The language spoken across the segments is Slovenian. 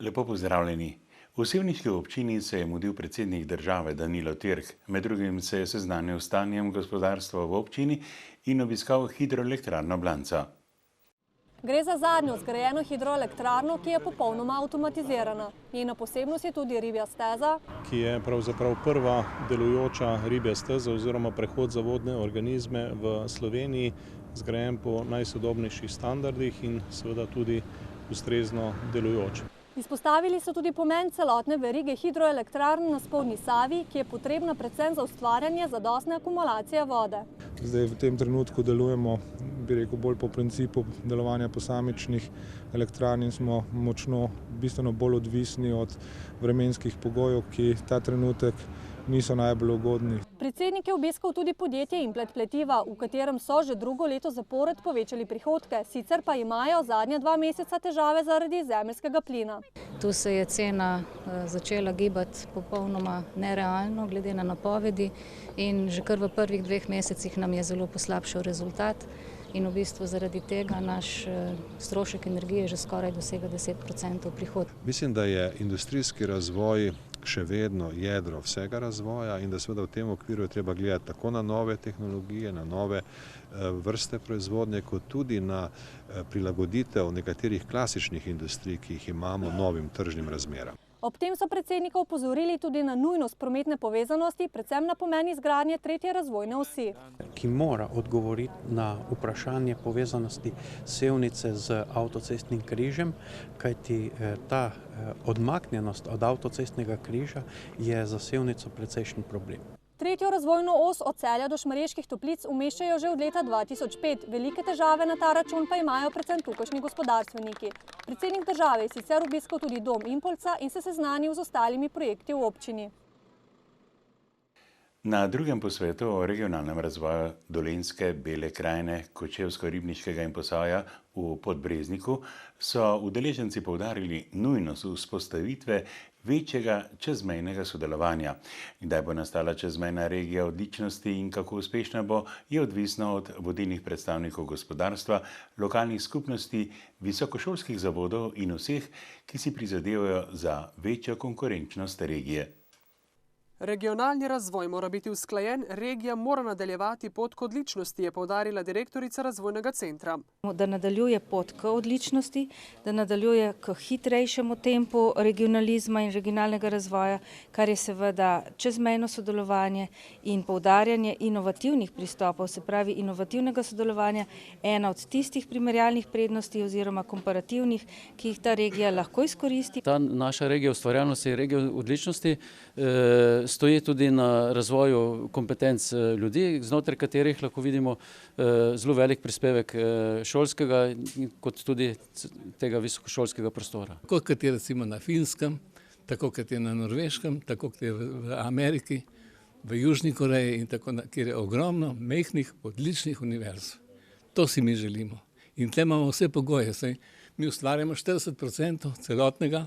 Lepo pozdravljeni. V sevniški občini se je mudil predsednik države Danilo Türk. Med drugim se je seznanil s stanjem gospodarstva v občini in obiskal hidroelektrarno Blanca. Gre za zadnjo zgrajeno hidroelektrarno, ki je popolnoma avtomatizirana. Njena posebnost je tudi ribja steza, ki je pravzaprav prva delujoča ribja steza oziroma prehod za vodne organizme v Sloveniji, zgrajen po najsodobnejših standardih in seveda tudi ustrezno delujoč. Izpostavili so tudi pomen celotne verige hidroelektrarn na spodnji Savi, ki je potrebna predvsem za ustvarjanje zadostne akumulacije vode. Zdaj v tem trenutku delujemo, bi rekel, bolj po principu delovanja posamičnih elektrarn in smo bistveno bolj odvisni od vremenskih pogojev, ki ta trenutek niso najbolj ugodni. Predsednik je obiskal tudi podjetje Implet Pletiva, v katerem so že drugo leto zapored povečali prihodke, sicer pa imajo zadnja 2 meseca težave zaradi zemeljskega plina. Tu se je cena začela gibati popolnoma nerealno glede na napovedi in že kar v prvih 2 mesecih nam je zelo poslabšal rezultat in v bistvu zaradi tega naš strošek energije že skoraj dosega 10% prihodka. Mislim, da je industrijski razvoj še vedno jedro vsega razvoja in da seveda v tem okviru je treba gledati tako na nove tehnologije, na nove vrste proizvodnje, kot tudi na prilagoditev nekaterih klasičnih industrij, ki jih imamo novim tržnim razmeram. Ob tem so predsednika opozorili tudi na nujnost prometne povezanosti, predvsem na pomen izgradnje 3. razvojne osi. Ki mora odgovoriti na vprašanje povezanosti Sevnice z avtocestnim križem, kajti ta odmaknjenost od avtocestnega križa je za Sevnico precejšen problem. 3. razvojno os od Celja do Šmarjeških Toplic umeščajo že od leta 2005. Velike težave na ta račun pa imajo predvsem tukajšnji gospodarstveniki. Predsednik države je sicer obiskal tudi dom Impolca in se seznanil z ostalimi projekti v občini. Na drugem posvetu o regionalnem razvoju Dolenjske, Bele krajine, Kočevsko-Ribniškega in Posavja v Podbrezniku so udeleženci poudarili nujnost vzpostavitve večjega čezmejnega sodelovanja. Kdaj bo nastala čezmejna regija odličnosti in kako uspešna bo, je odvisno od vodilnih predstavnikov gospodarstva, lokalnih skupnosti, visokošolskih zavodov in vseh, ki si prizadevajo za večjo konkurenčnost regije. Regionalni razvoj mora biti usklajen, regija mora nadaljevati pot k odličnosti, je poudarila direktorica razvojnega centra. Da nadaljuje pot k odličnosti, da nadaljuje k hitrejšemu tempu regionalizma in regionalnega razvoja, kar je seveda čezmejno sodelovanje in poudarjanje inovativnih pristopov, se pravi inovativnega sodelovanja, ena od tistih primerjalnih prednosti oziroma komparativnih, ki jih ta regija lahko izkoristi. Ta naša regija ustvarjalnosti je regija odličnosti, stoji tudi na razvoju kompetenc ljudi, znotraj katerih lahko vidimo zelo velik prispevek šolskega kot tudi tega visokošolskega prostora. Tako kot je recimo na Finskem, tako kot je na Norveškem, tako kot je v Ameriki, v Južni Koreji in tako, kjer je ogromno mehkih, odličnih univerz. To si mi želimo. In tle imamo vse pogoje. Mi ustvarjamo 40% celotnega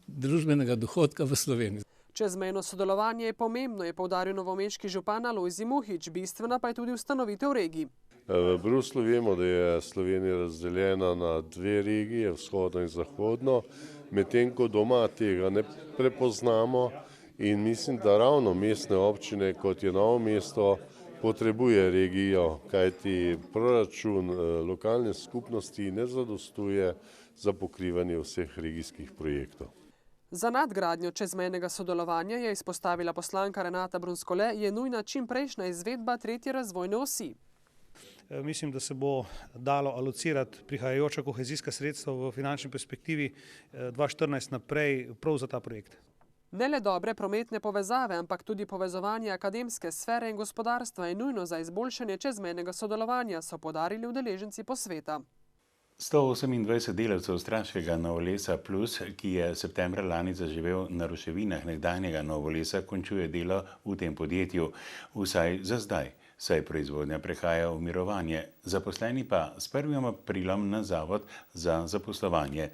družbenega dohodka v Sloveniji. Čezmejno sodelovanje je pomembno, je poudaril novomeški župan Alojzij Muhič, bistvena pa je tudi ustanovitev regij. V Bruslju vemo, da je Slovenija razdeljena na 2 regije, vzhodno in zahodno, medtem ko doma tega ne prepoznamo in mislim, da ravno mestne občine, kot je Novo mesto, potrebuje regijo, kajti proračun lokalne skupnosti ne zadostuje za pokrivanje vseh regijskih projektov. Za nadgradnjo čezmejnega sodelovanja, je izpostavila poslanka Renata Brunskole, je nujna čimprejšnja izvedba 3. razvojne osi. Mislim, da se bo dalo alocirati prihajajoča kohezijska sredstva v finančni perspektivi 2014 naprej prav za ta projekt. Ne le dobre prometne povezave, ampak tudi povezovanje akademske sfere in gospodarstva je nujno za izboljšanje čezmejnega sodelovanja, so poudarili udeleženci posveta. 128 delavcev Straškega Novolesa Plus, ki je septembra lani zaživel na ruševinah nekdanjega Novolesa, končuje delo v tem podjetju, vsaj za zdaj, saj proizvodnja prehaja v mirovanje. Zaposleni pa s 1. aprilom na zavod za zaposlovanje.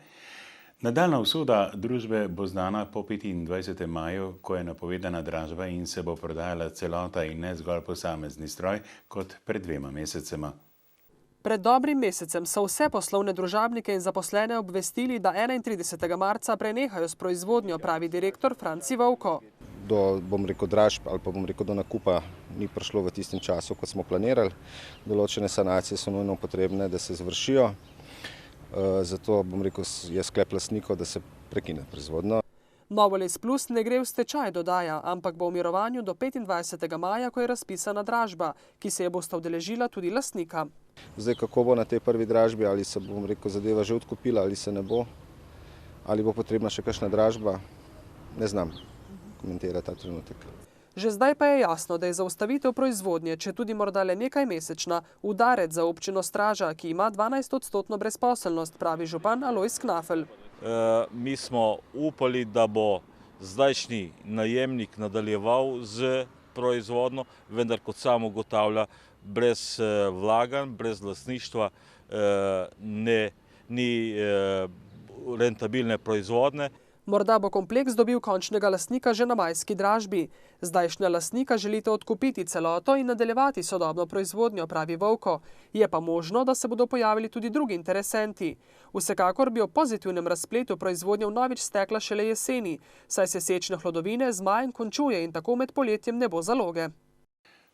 Nadaljna usoda družbe bo znana po 25. maju, ko je napovedana dražba in se bo prodajala celota in ne zgolj posamezni stroj kot pred 2 mesecema. Pred dobrim mesecem so vse poslovne družabnike in zaposlene obvestili, da 31. marca prenehajo s proizvodnjo, pravi direktor Franci Vovko. Do dražb ali pa do nakupa ni prišlo v tistem času, kot smo planirali. Določene sanacije so nujno potrebne, da se izvršijo. Zato je sklep lastnikov, da se prekine proizvodnjo. Novoles Plus ne gre v stečaj, dodaja, ampak bo v mirovanju do 25. maja, ko je razpisana dražba, ki se je bosta udeležila tudi lastnika. Zdaj, kako bo na tej prvi dražbi, ali se zadeva že odkupila, ali se ne bo, ali bo potrebna še kakšna dražba, ne znam komentirati ta trenutek. Že zdaj pa je jasno, da je zaustavitev proizvodnje, če tudi morda le nekaj mesečna, udarec za občino Straža, ki ima 12% brezposelnost, pravi župan Alojz Knafel. Mi smo upali, da bo zdajšnji najemnik nadaljeval z proizvodnjo, vendar kot sam ugotavlja, brez vlaganj, brez lastništva ni rentabilne proizvodnje. Morda bo kompleks dobil končnega lastnika že na majski dražbi. Zdajšnja lastnika želite odkupiti celoto in nadaljevati sodobno proizvodnjo, pravi Vovko. Je pa možno, da se bodo pojavili tudi drugi interesenti. Vsekakor bi o pozitivnem razpletu proizvodnje vnovič stekla šele jeseni, saj se sečne hlodovine z majem končuje in tako med poletjem ne bo zaloge.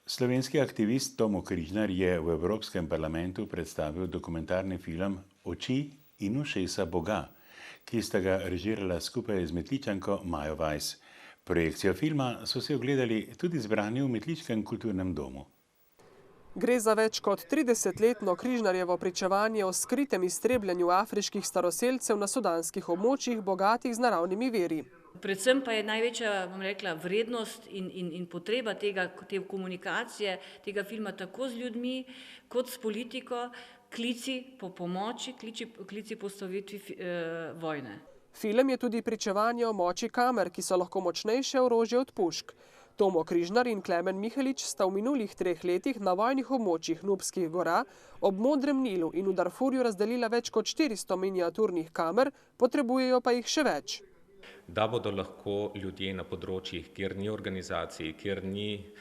Slovenski aktivist Tomo Križnar je v Evropskem parlamentu predstavil dokumentarni film Oči in ušesa Boga, ki sta ga režirala skupaj z Metličanko Majo Vajs. Projekcijo filma so si ogledali tudi zbrani v Metličkem kulturnem domu. Gre za več kot 30-letno Križnarjevo pričevanje o skritem iztrebljanju afriških staroselcev na sudanskih območjih, bogatih z naravnimi viri. Predvsem pa je največja, vrednost in potreba te komunikacije tega filma tako z ljudmi kot s politiko, klici po pomoči, klici po ustavitvi vojne. Film je tudi pričevanje o moči kamer, ki so lahko močnejše orožje od pušk. Tomo Križnar in Klemen Mihelič sta v minulih 3 letih na vojnih območjih Nubskih gora, ob Modrem Nilu in v Darfurju razdelila več kot 400 miniaturnih kamer, potrebujejo pa jih še več. Da bodo lahko ljudje na področjih, kjer ni organizacij, kjer ni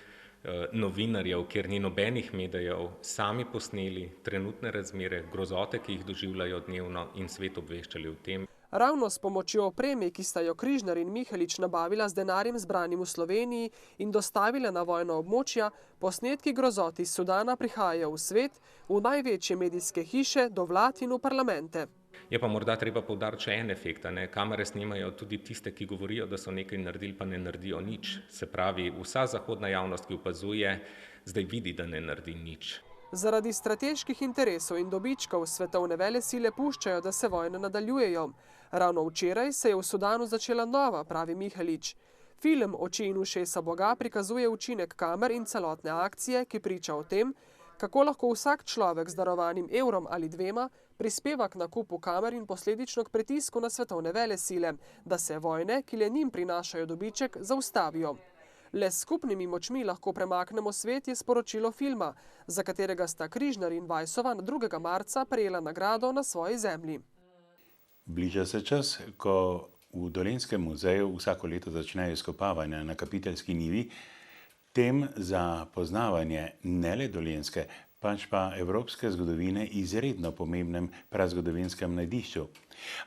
novinarjev, kjer ni nobenih medijev, sami posneli trenutne razmere, grozote, ki jih doživljajo dnevno in svet obveščali o tem. Ravno s pomočjo opreme, ki sta jo Križnar in Mihelič nabavila z denarjem zbranim v Sloveniji in dostavila na vojna območja, posnetki grozot iz Sudana prihajajo v svet, v največje medijske hiše, do vlad in v parlamente. Je pa morda treba poudariti še en efekt, kamere snimajo tudi tiste, ki govorijo, da so nekaj naredili, pa ne naredijo nič. Se pravi, vsa zahodna javnost, ki opazuje, zdaj vidi, da ne naredi nič. Zaradi strateških interesov in dobičkov svetovne velesile puščajo, da se vojne nadaljujejo. Ravno včeraj se je v Sudanu začela nova, pravi Mihelič. Film Oči in ušesa Boga prikazuje učinek kamer in celotne akcije, ki priča o tem, kako lahko vsak človek z darovanim evrom ali 2 prispeva k nakupu kamer in posledično k pritisku na svetovne velesile, da se vojne, ki le njim prinašajo dobiček, zaustavijo. Le s skupnimi močmi lahko premaknemo svet, je sporočilo filma, za katerega sta Križnar in Vajsova 2. marca prejela nagrado na svoji zemlji. Bliža se čas, ko v Dolenjskem muzeju vsako leto začnejo izkopavanja na Kapiteljski njivi, tem za poznavanje ne le dolenjske, pač pa evropske zgodovine izredno pomembnem prazgodovinskem najdišču.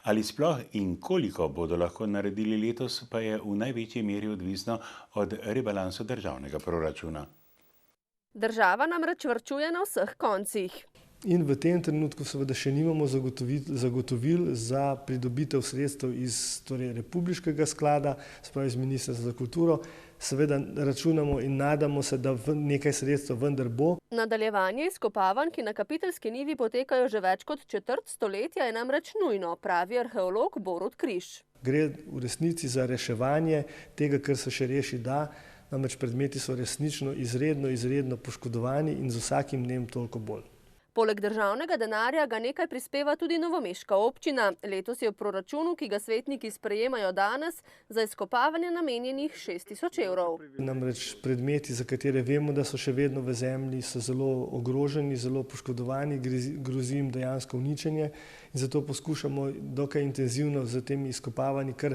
Ali sploh in koliko bodo lahko naredili letos, pa je v največji meri odvisno od rebalansa državnega proračuna. Država namreč varčuje na vseh koncih. In v tem trenutku seveda še nimamo zagotovil za pridobitev sredstev iz republiškega sklada, spravi iz Ministrstva za kulturo. Seveda računamo in nadamo se, da nekaj sredstev vendar bo. Nadaljevanje izkopavanj, ki na Kapiteljski njivi potekajo že več kot četrt stoletja, je namreč nujno, pravi arheolog Borut Križ. Gre v resnici za reševanje tega, kar se še reši da, namreč predmeti so resnično izredno poškodovani in z vsakim dnem toliko bolj. Poleg državnega denarja ga nekaj prispeva tudi novomeška občina. Letos je v proračunu, ki ga svetniki sprejemajo danes, za izkopavanje namenjenih 6.000 evrov. Namreč predmeti, za katere vemo, da so še vedno v zemlji, so zelo ogroženi, zelo poškodovani, grozi jim dejansko uničenje in zato poskušamo dokaj intenzivno z temi izkopavanji kar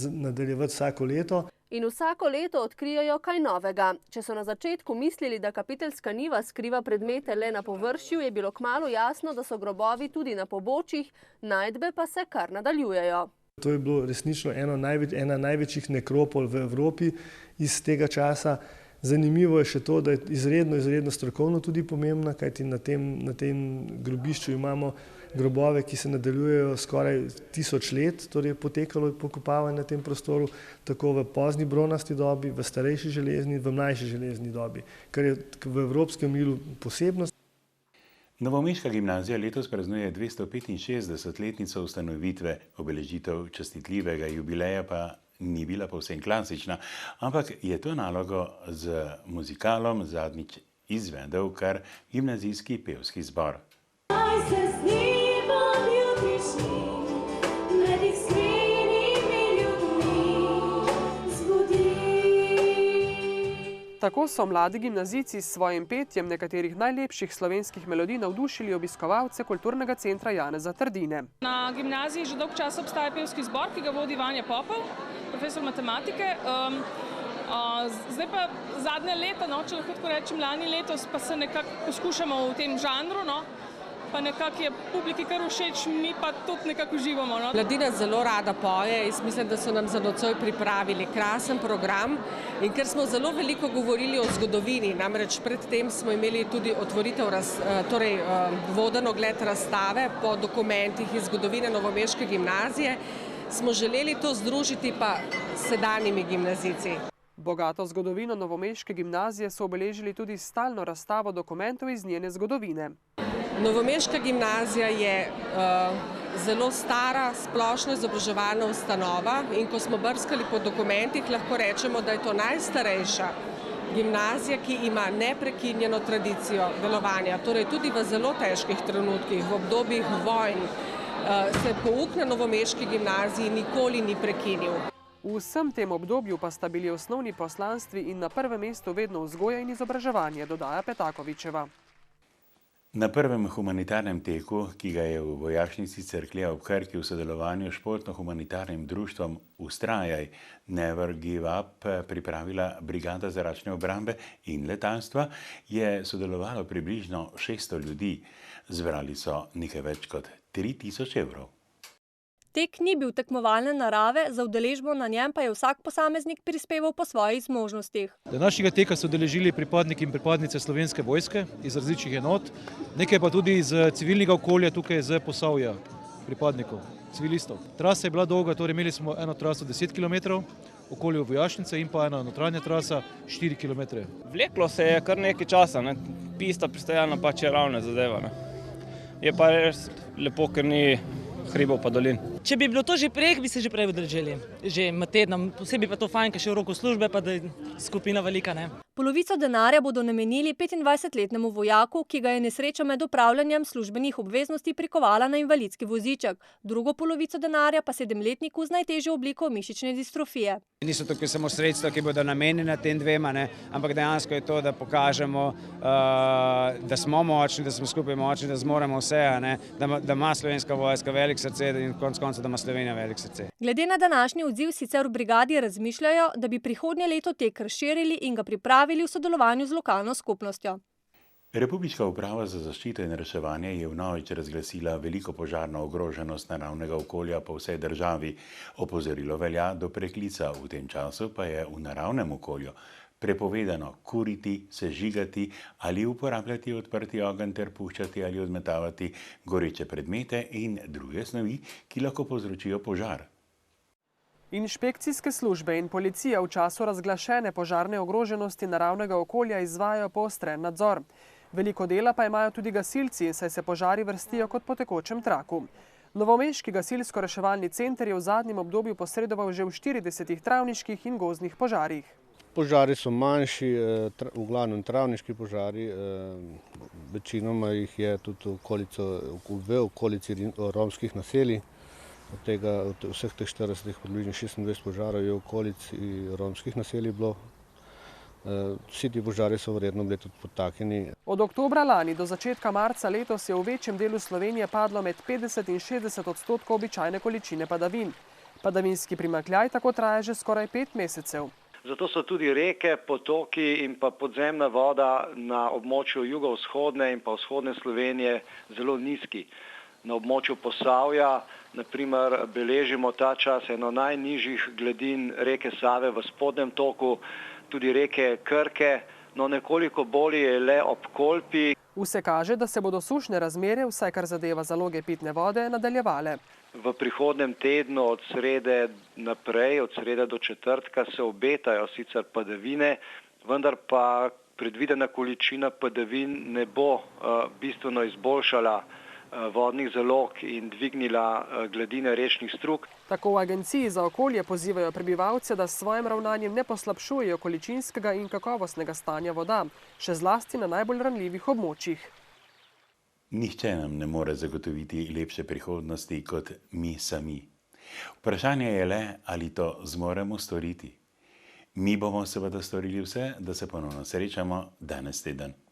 nadaljevati vsako leto. In vsako leto odkrijajo kaj novega. Če so na začetku mislili, da kapiteljska njiva skriva predmete le na površju, je bilo kmalu jasno, da so grobovi tudi na pobočjih, najdbe pa se kar nadaljujejo. To je bilo resnično ena največjih nekropol v Evropi iz tega časa. Zanimivo je še to, da je izredno strokovno tudi pomembna, kajti na tem grobišču imamo grobove, ki se nadaljujejo skoraj 1000 let, torej je potekalo pokopavanje na tem prostoru, tako v pozni bronasti dobi, v starejši železni, v mlajši železni dobi, kar je v evropskem milu posebnost. Novomeška gimnazija letos praznuje 265-letnico ustanovitve, obeležitev častitljivega jubileja pa ni bila povsem klasična, ampak je to nalogo z muzikalom zadnjič izvedel kar gimnazijski pevski zbor. Tako so mladi gimnazijci s svojim petjem nekaterih najlepših slovenskih melodij navdušili obiskovalce Kulturnega centra Janeza Trdine. Na gimnaziji že dolgo časa obstaja pevski zbor, ki ga vodi Vanja Popov, profesor matematike. Zdaj pa zadnje leta, če lahko tako rečem, lani letos pa se nekako poskušamo v tem žanru, pa nekako je publiki kar všeč, mi pa tudi nekako uživamo. Mladina zelo rada poje, jaz mislim, da so nam za nocoj pripravili krasen program in ker smo zelo veliko govorili o zgodovini, namreč predtem smo imeli tudi otvoritev, torej voden ogled razstave po dokumentih iz zgodovine Novomeške gimnazije, smo želeli to združiti pa s sedanjimi gimnazijci. Bogato zgodovino Novomeške gimnazije so obeležili tudi s stalno razstavo dokumentov iz njene zgodovine. Novomeška gimnazija je zelo stara splošna izobraževalna ustanova in ko smo brskali po dokumentih, lahko rečemo, da je to najstarejša gimnazija, ki ima neprekinjeno tradicijo delovanja. Torej tudi v zelo težkih trenutkih, v obdobjih vojn, se pouk na Novomeški gimnaziji nikoli ni prekinil. V vsem tem obdobju pa sta bili osnovni poslanstvi in na prvem mestu vedno vzgoja in izobraževanje, dodaja Petakovičeva. Na prvem humanitarnem teku, ki ga je v vojašnici Cerklje ob Krki v sodelovanju s športno-humanitarnim društvom Ustrajaj Never Give Up pripravila Brigada zračne obrambe in letalstva, je sodelovalo približno 600 ljudi. Zbrali so nekaj več kot 3000 evrov. Tek ni bil tekmovalne narave, za udeležbo na njem pa je vsak posameznik prispeval po svojih zmožnostih. Današnjega teka so udeležili pripadniki in pripadnice Slovenske vojske iz različnih enot, nekaj pa tudi iz civilnega okolja tukaj z Posavja, pripadnikov, civilistov. Trasa je bila dolga, torej imeli smo eno traso 10 km, okoli vojašnice in pa ena notranja trasa 4 km. Vleklo se je kar nekaj časa, pista pristajana pa če ravne zadeva. Je pa res lepo, ker ni hribov pa dolin. Če bi bilo to že prej, bi se že prej udeležili. Že med tednom, posebej pa to fajn, ker še v roku službe, pa da je skupina velika, Polovico denarja bodo namenili 25-letnemu vojaku, ki ga je nesreča med opravljanjem službenih obveznosti prikovala na invalidski voziček. Drugo polovico denarja pa 7-letniku z najtežjo obliko mišične distrofije. Niso tukaj samo sredstva, ki bodo namenjena tem dvema, ampak dejansko je to, da pokažemo, da smo močni, da smo skupaj močni, da zmoremo vse, da ima Slovenska vojska velik srce in konec koncev, da ima Slovenija velik srce. Glede na današnji odziv sicer v brigadi razmišljajo, da bi prihodnje leto tek razširili in ga pripravili v sodelovanju z lokalno skupnostjo. Republiška uprava za zaščito in reševanje je vnovič razglasila veliko požarno ogroženost naravnega okolja po vsej državi. Opozorilo velja do preklica, v tem času pa je v naravnem okolju prepovedano kuriti, sežigati ali uporabljati odprti ogenj ter puščati ali odmetavati goreče predmete in druge snovi, ki lahko povzročijo požar. Inšpekcijske službe in policija v času razglašene požarne ogroženosti naravnega okolja izvajajo poostren nadzor. Veliko dela pa imajo tudi gasilci, saj se požari vrstijo kot po tekočem traku. Novomeški gasilsko-reševalni center je v zadnjem obdobju posredoval že v 40 travniških in gozdnih požarih. Požari so manjši, v glavnem travniški požari, večinoma jih je tudi v okolici romskih naselij. Od tega, od vseh teh 40, približno 26 požarov je v okolici romskih naselij bilo. Vsi ti požari so verjetno bili tudi podtaknjeni. Od oktobra lani do začetka marca letos je v večjem delu Slovenije padlo med 50 in 60% običajne količine padavin. Padavinski primanjkljaj tako traja že skoraj 5 mesecev. Zato so tudi reke, potoki in pa podzemna voda na območju jugovzhodne in pa vzhodne Slovenije zelo nizki. Na območju Posavja, naprimer, beležimo ta čas eno najnižjih gladin reke Save v spodnjem toku, tudi reke Krke, no nekoliko bolje je le ob Kolpi. Vse kaže, da se bodo sušne razmere, vsaj kar zadeva zaloge pitne vode, nadaljevale. V prihodnem tednu od srede naprej, od srede do četrtka se obetajo sicer padavine, vendar pa predvidena količina padavin ne bo bistveno izboljšala vodnih zalog in dvignila gladine rečnih strug. Tako v Agenciji za okolje pozivajo prebivalce, da s svojim ravnanjem ne poslabšujejo količinskega in kakovostnega stanja voda, še zlasti na najbolj ranljivih območjih. Nihče nam ne more zagotoviti lepše prihodnosti kot mi sami. Vprašanje je le, ali to zmoremo storiti. Mi bomo seveda storili vse, da se ponovno srečamo danes teden.